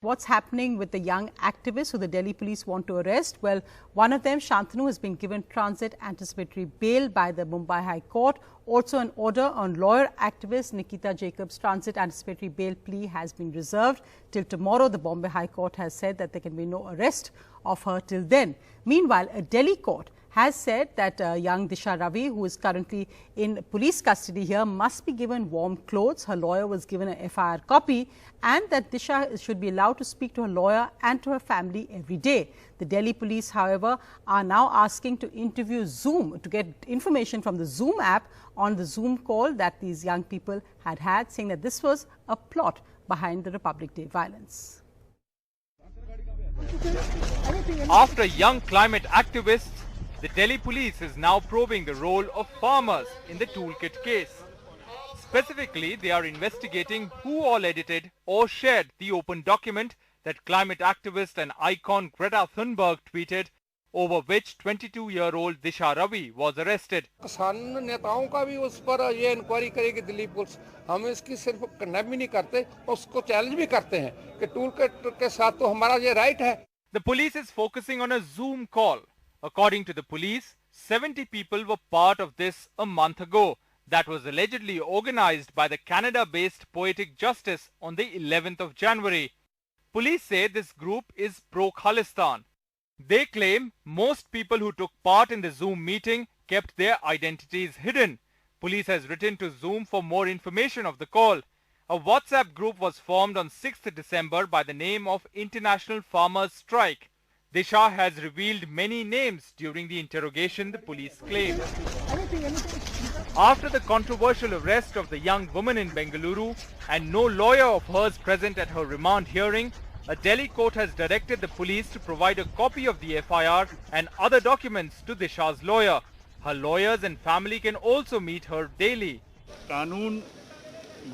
What's happening with the young activists who the Delhi police want to arrest? Well, one of them, Shantanu, has been given transit anticipatory bail by the Mumbai High Court. Also, an order on lawyer activist Nikita Jacobs' transit anticipatory bail plea has been reserved till tomorrow. The Bombay High Court has said that there can be no arrest of her till then. Meanwhile, a Delhi court has said that young Disha Ravi, who is currently in police custody here, must be given warm clothes. Her lawyer was given an FIR copy, and that Disha should be allowed to speak to her lawyer and to her family every day. The Delhi police, however, are now asking to interview Zoom to get information from the Zoom app on the Zoom call that these young people had, saying that this was a plot behind the Republic Day violence. After young climate activists, the Delhi police is now probing the role of farmers in the toolkit case. Specifically, they are investigating who all edited or shared the open document that climate activist and icon Greta Thunberg tweeted, over which 22-year-old Disha Ravi was arrested. किसान नेताओं का भी उस पर ये inquiry करेगी Delhi police. हम इसकी सिर्फ कंडेम ही नहीं करते, उसको चैलेंज भी करते हैं कि टूलकिट के साथ तो हमारा ये राइट है. The police is focusing on a Zoom call. According to the police, 70 people were part of this a month ago. That was allegedly organized by the Canada-based Poetic Justice on the 11th of January. Police say this group is pro-Khalistan. They claim most people who took part in the Zoom meeting kept their identities hidden. Police has written to Zoom for more information of the call. A WhatsApp group was formed on 6th December by the name of International Farmers Strike. Disha has revealed many names during the interrogation, the police claim. After the controversial arrest of the young woman in Bengaluru and no lawyer of hers present at her remand hearing, a Delhi court has directed the police to provide a copy of the FIR and other documents to Disha's lawyer. Her lawyers and family can also meet her daily. कानून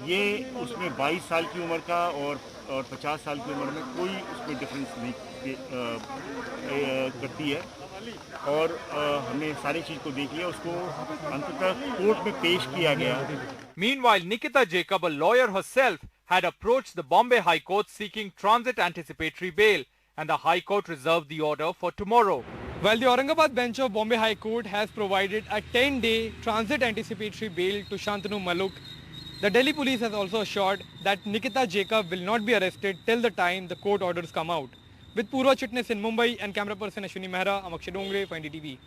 ये उसमें 22 साल की उम्र का और 50 साल की उम्र में कोई उसमें डिफरेंस नहीं करती है और हमने सारी चीज को देख लिया, उसको अंततः कोर्ट में पेश किया गया. Meanwhile, Nikita Jacob, a lawyer herself, had approached the Bombay High Court seeking transit anticipatory bail, and the High Court reserved the order for tomorrow. Well, the Aurangabad bench of Bombay High Court has provided a 10-day transit anticipatory bail to Shantanu Maluk. The Delhi police has also assured that Nikita Jacob will not be arrested till the time the court orders come out. With Purva Chitnis in Mumbai and camera person Ashwini Mehra, I'm Akshay Dongre for NDTV.